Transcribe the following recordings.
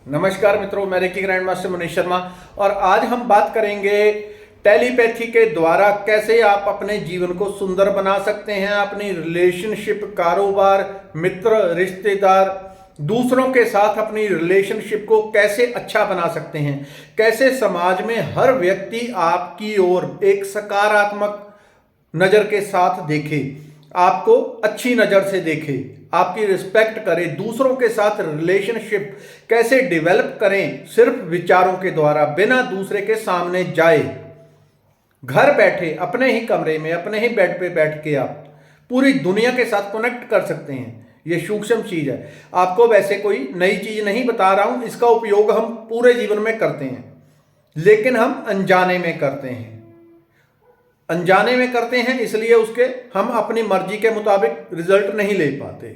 नमस्कार मित्रों, मैं reiki grand master Manish Sharma और आज हम बात करेंगे टेलीपैथी के द्वारा कैसे आप अपने जीवन को सुंदर बना सकते हैं। अपनी रिलेशनशिप, कारोबार, मित्र, रिश्तेदार, दूसरों के साथ अपनी रिलेशनशिप को कैसे अच्छा बना सकते हैं। कैसे समाज में हर व्यक्ति आपकी ओर एक सकारात्मक नज़र के साथ देखे, आपको अच्छी नज़र से देखे, आपकी रिस्पेक्ट करें। दूसरों के साथ रिलेशनशिप कैसे डेवलप करें, सिर्फ विचारों के द्वारा, बिना दूसरे के सामने जाए। घर बैठे अपने ही कमरे में, अपने ही बेड पे बैठ के आप पूरी दुनिया के साथ कनेक्ट कर सकते हैं। ये सूक्ष्म चीज है। आपको वैसे कोई नई चीज नहीं बता रहा हूं, इसका उपयोग हम पूरे जीवन में करते हैं, लेकिन हम अनजाने में करते हैं। अनजाने में करते हैं इसलिए उसके हम अपनी मर्जी के मुताबिक रिजल्ट नहीं ले पाते।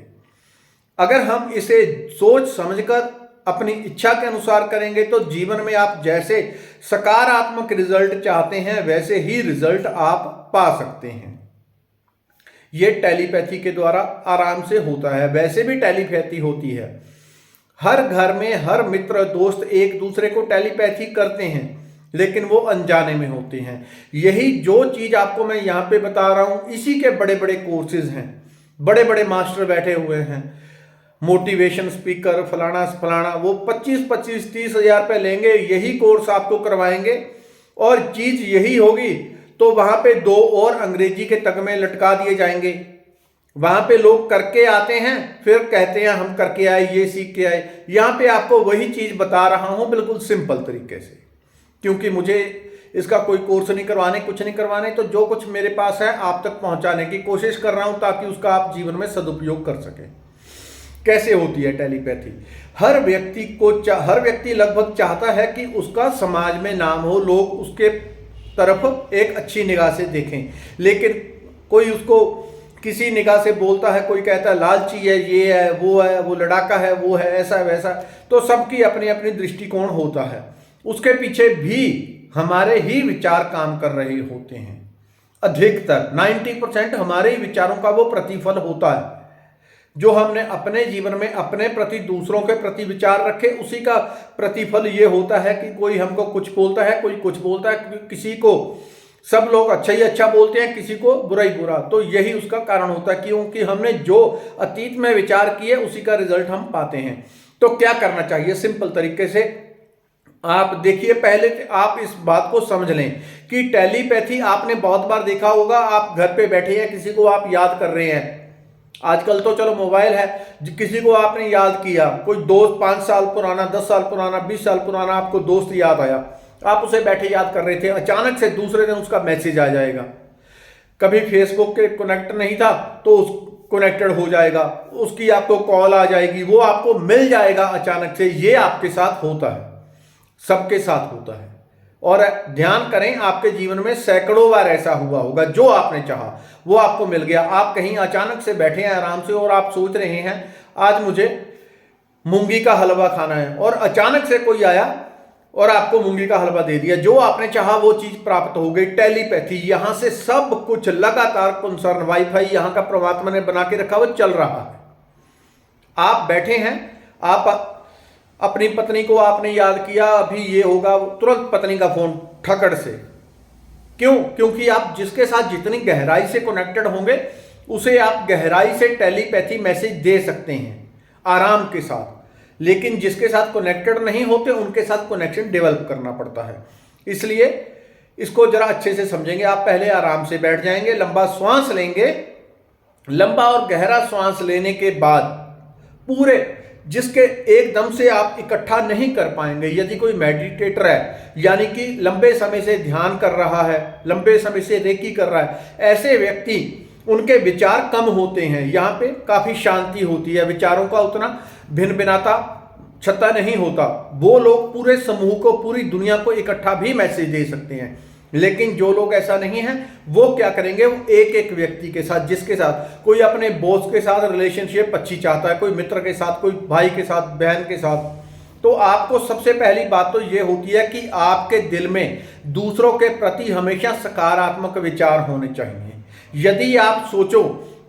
अगर हम इसे सोच समझकर अपनी इच्छा के अनुसार करेंगे तो जीवन में आप जैसे सकारात्मक रिजल्ट चाहते हैं वैसे ही रिजल्ट आप पा सकते हैं। यह टेलीपैथी के द्वारा आराम से होता है। वैसे भी टेलीपैथी होती है। हर घर में हर मित्र दोस्त एक दूसरे को टेलीपैथी करते हैं, लेकिन वो अनजाने में होते हैं। यही जो चीज आपको मैं यहां पे बता रहा हूं, इसी के बड़े बड़े कोर्सेज हैं। बड़े बड़े मास्टर बैठे हुए हैं, मोटिवेशन स्पीकर, फलाना फलाना, वो 25-25-30 हजार रुपये लेंगे, यही कोर्स आपको करवाएंगे और चीज यही होगी। तो वहां पे 2 और अंग्रेजी के तगमे लटका दिए जाएंगे। वहां पे लोग करके आते हैं, फिर कहते हैं हम करके आए, ये सीख के आए। यहां पे आपको वही चीज बता रहा हूं बिल्कुल सिंपल तरीके से, क्योंकि मुझे इसका कोई कोर्स नहीं करवाने, कुछ नहीं करवाने। तो जो कुछ मेरे पास है आप तक पहुंचाने की कोशिश कर रहा हूं, ताकि उसका आप जीवन में सदुपयोग कर सकें। कैसे होती है टेलीपैथी? हर व्यक्ति लगभग चाहता है कि उसका समाज में नाम हो, लोग उसके तरफ एक अच्छी निगाह से देखें। लेकिन कोई उसको किसी निगाह से बोलता है, कोई कहता है लालची है, ये है, वो लड़ाका है, वो है, ऐसा वैसा। तो सबकी अपनी अपनी दृष्टिकोण होता है। उसके पीछे भी हमारे ही विचार काम कर रहे होते हैं। अधिकतर 90% हमारे ही विचारों का वो प्रतिफल होता है। जो हमने अपने जीवन में अपने प्रति, दूसरों के प्रति विचार रखे, उसी का प्रतिफल ये होता है कि कोई हमको कुछ बोलता है, कोई कुछ बोलता है, किसी को सब लोग अच्छा ही अच्छा बोलते हैं, किसी को बुरा ही बुरा। तो यही उसका कारण होता है, क्योंकि हमने जो अतीत में विचार किए उसी का रिजल्ट हम पाते हैं। तो क्या करना चाहिए? सिंपल तरीके से आप देखिए, पहले आप इस बात को समझ लें कि टेलीपैथी आपने बहुत बार देखा होगा। आप घर पे बैठे हैं, किसी को आप याद कर रहे हैं। आजकल तो चलो मोबाइल है, किसी को आपने याद किया, कोई दोस्त 5 साल पुराना, 10 साल पुराना, 20 साल पुराना आपको दोस्त याद आया, आप उसे बैठे याद कर रहे थे, अचानक से दूसरे दिन उसका मैसेज आ जाएगा। कभी फेसबुक के कनेक्ट नहीं था तो उस कनेक्टेड हो जाएगा, उसकी आपको कॉल आ जाएगी, वो आपको मिल जाएगा अचानक से। ये आपके साथ होता है, सबके साथ होता है। और ध्यान करें, आपके जीवन में सैकड़ों बार ऐसा हुआ होगा। जो आपने चाहा वो आपको मिल गया। आप कहीं अचानक से बैठे हैं आराम से और आप सोच रहे हैं आज मुझे मूंगी का हलवा खाना है, और अचानक से कोई आया और आपको मूंगी का हलवा दे दिया। जो आपने चाहा वो चीज प्राप्त हो गई। टेलीपैथी, यहां से सब कुछ लगातार कंसर्न, वाईफाई यहां का परमात्मा ने बना के रखा, वो चल रहा है। आप बैठे हैं, आप अपनी पत्नी को आपने याद किया, अभी ये होगा, तुरंत पत्नी का फोन ठकड़ से। क्यों? क्योंकि आप जिसके साथ जितनी गहराई से कनेक्टेड होंगे उसे आप गहराई से टेलीपैथी मैसेज दे सकते हैं आराम के साथ। लेकिन जिसके साथ कनेक्टेड नहीं होते उनके साथ कनेक्शन डेवलप करना पड़ता है। इसलिए इसको जरा अच्छे से समझेंगे। आप पहले आराम से बैठ जाएंगे, लंबा श्वास लेंगे। लंबा और गहरा श्वास लेने के बाद पूरे, जिसके एकदम से आप इकट्ठा नहीं कर पाएंगे। यदि कोई मेडिटेटर है, यानी कि लंबे समय से ध्यान कर रहा है, लंबे समय से रेकी कर रहा है, ऐसे व्यक्ति, उनके विचार कम होते हैं। यहाँ पे काफी शांति होती है, विचारों का उतना भिन्न भिन्नता छत्ता नहीं होता। वो लोग पूरे समूह को, पूरी दुनिया को इकट्ठा भी मैसेज दे सकते हैं। लेकिन जो लोग ऐसा नहीं है, वो क्या करेंगे? वो एक एक व्यक्ति के साथ, जिसके साथ कोई अपने बॉस के साथ रिलेशनशिप अच्छी चाहता है, कोई मित्र के साथ, कोई भाई के साथ, बहन के साथ। तो आपको सबसे पहली बात तो ये होती है कि आपके दिल में दूसरों के प्रति हमेशा सकारात्मक विचार होने चाहिए। यदि आप सोचो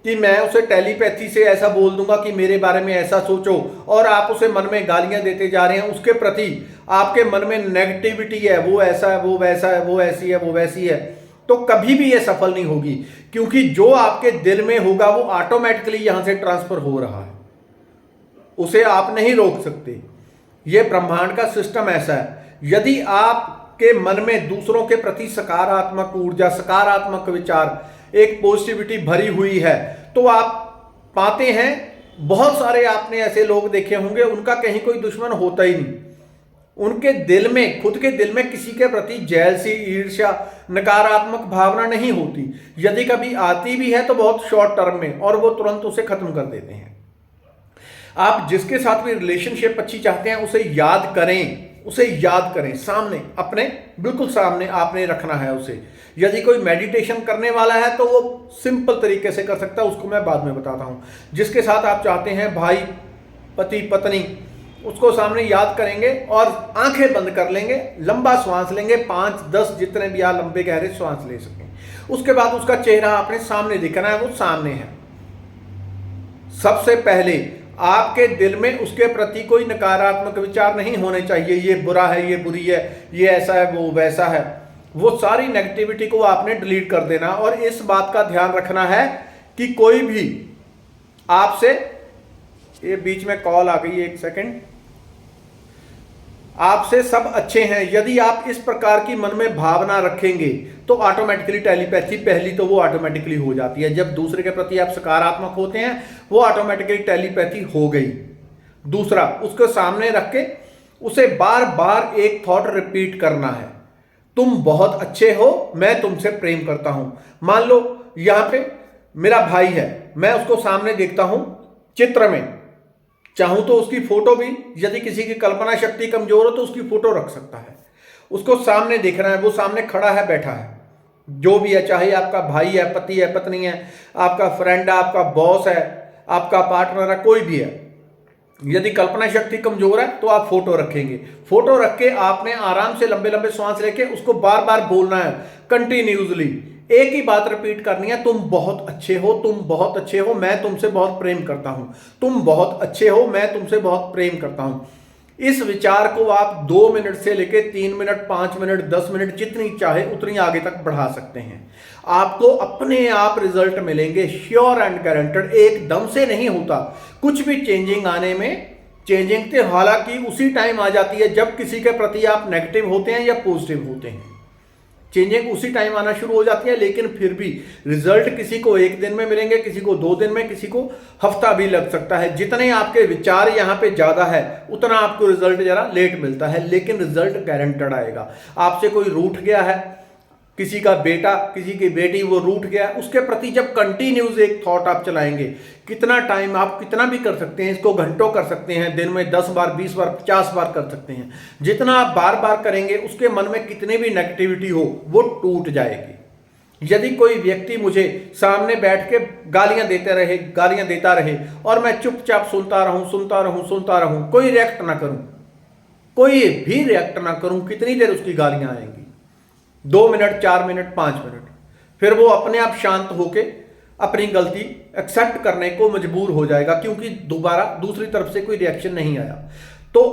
कि मैं उसे टेलीपैथी से ऐसा बोल दूंगा कि मेरे बारे में ऐसा सोचो, और आप उसे मन में गालियां देते जा रहे हैं, उसके प्रति आपके मन में नेगेटिविटी है, वो ऐसा है, वो वैसा है, वो ऐसी है, वो वैसी है, तो कभी भी ये सफल नहीं होगी। क्योंकि जो आपके दिल में होगा वो ऑटोमेटिकली यहां से ट्रांसफर हो रहा है, उसे आप नहीं रोक सकते। ये ब्रह्मांड का सिस्टम ऐसा है। यदि आपके मन में दूसरों के प्रति सकारात्मक ऊर्जा, सकारात्मक विचार, एक पॉजिटिविटी भरी हुई है, तो आप पाते हैं बहुत सारे आपने ऐसे लोग देखे होंगे, उनका कहीं कोई दुश्मन होता ही नहीं। उनके दिल में, खुद के दिल में किसी के प्रति जेलसी, ईर्ष्या, नकारात्मक भावना नहीं होती। यदि कभी आती भी है तो बहुत शॉर्ट टर्म में, और वो तुरंत उसे खत्म कर देते हैं। आप जिसके साथ भी रिलेशनशिप अच्छी चाहते हैं उसे याद करें, उसे याद करें, सामने, अपने बिल्कुल सामने आपने रखना है उसे। यदि कोई मेडिटेशन करने वाला है तो वो सिंपल तरीके से कर सकता है, उसको मैं बाद में बताता हूं। जिसके साथ आप चाहते हैं, भाई, पति, पत्नी, उसको सामने याद करेंगे और आंखें बंद कर लेंगे, लंबा श्वास लेंगे, 5-10 जितने भी आप लंबे गहरे श्वास ले सकें। उसके बाद उसका चेहरा अपने सामने दिखना है, वो सामने है। सबसे पहले आपके दिल में उसके प्रति कोई नकारात्मक विचार नहीं होने चाहिए, ये बुरा है, ये बुरी है, ये ऐसा है, वो वैसा है। वो सारी नेगेटिविटी को आपने डिलीट कर देना। और इस बात का ध्यान रखना है कि कोई भी आपसे, ये बीच में कॉल आ गई, एक सेकंड, आपसे सब अच्छे हैं, यदि आप इस प्रकार की मन में भावना रखेंगे तो ऑटोमेटिकली टेलीपैथी, पहली तो वो ऑटोमेटिकली हो जाती है। जब दूसरे के प्रति आप सकारात्मक होते हैं वो ऑटोमेटिकली टेलीपैथी हो गई। दूसरा, उसको सामने रख के उसे बार बार एक थॉट रिपीट करना है, तुम बहुत अच्छे हो, मैं तुमसे प्रेम करता हूं। मान लो यहां पे मेरा भाई है, मैं उसको सामने देखता हूं चित्र में, चाहूं तो उसकी फोटो भी, यदि किसी की कल्पना शक्ति कमजोर हो तो उसकी फोटो रख सकता है। उसको सामने दिख रहा है, वो सामने खड़ा है, बैठा है, जो भी है, चाहे आपका भाई है, पति है, पत्नी है, आपका फ्रेंड है, आपका बॉस है, आपका पार्टनर है, कोई भी है। यदि कल्पना शक्ति कमजोर है तो आप फोटो रखेंगे। फोटो रख के आपने आराम से लंबे लंबे सांस लेके उसको बार बार बोलना है, कंटिन्यूसली एक ही बात रिपीट करनी है, तुम बहुत अच्छे हो, तुम बहुत अच्छे हो, मैं तुमसे बहुत प्रेम करता हूं, तुम बहुत अच्छे हो, मैं तुमसे बहुत प्रेम करता हूं। इस विचार को आप 2 मिनट से लेके 3 मिनट, 5 मिनट, 10 मिनट, जितनी चाहे उतनी आगे तक बढ़ा सकते हैं। आपको अपने आप रिजल्ट मिलेंगे, श्योर एंड गारंटेड। एकदम से नहीं होता कुछ भी चेंजिंग आने में। चेंजिंग तो हालांकि उसी टाइम आ जाती है जब किसी के प्रति आप नेगेटिव होते हैं या पॉजिटिव होते हैं। चेंजिंग उसी टाइम आना शुरू हो जाती है, लेकिन फिर भी रिजल्ट किसी को 1 दिन में मिलेंगे, किसी को 2 दिन में, किसी को हफ्ता भी लग सकता है। जितने आपके विचार यहाँ पे ज्यादा है उतना आपको रिजल्ट जरा लेट मिलता है, लेकिन रिजल्ट गारंटेड आएगा। आपसे कोई रूठ गया है, किसी का बेटा, किसी की बेटी, वो रूठ गया, उसके प्रति जब कंटिन्यूस एक थॉट आप चलाएंगे, कितना टाइम आप कितना भी कर सकते हैं, इसको घंटों कर सकते हैं, दिन में 10 बार, 20 बार, 50 बार कर सकते हैं। जितना आप बार बार करेंगे उसके मन में कितनी भी नेगेटिविटी हो वो टूट जाएगी। यदि कोई व्यक्ति मुझे सामने बैठ के गालियां देता रहे और मैं चुपचाप सुनता रहूं, कोई रिएक्ट ना करूं, कोई भी रिएक्ट ना करूं, कितनी देर उसकी गालियां आएंगी? 2 मिनट, 4 मिनट, 5 मिनट, फिर वो अपने आप शांत होके अपनी गलती एक्सेप्ट करने को मजबूर हो जाएगा, क्योंकि दोबारा दूसरी तरफ से कोई रिएक्शन नहीं आया। तो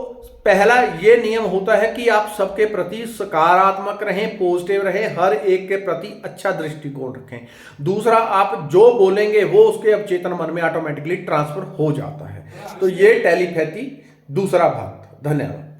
पहला ये नियम होता है कि आप सबके प्रति सकारात्मक रहें, पॉजिटिव रहें, हर एक के प्रति अच्छा दृष्टिकोण रखें। दूसरा, आप जो बोलेंगे वो उसके अवचेतन मन में ऑटोमेटिकली ट्रांसफर हो जाता है। तो ये टेलीपैथी दूसरा भाग था। धन्यवाद।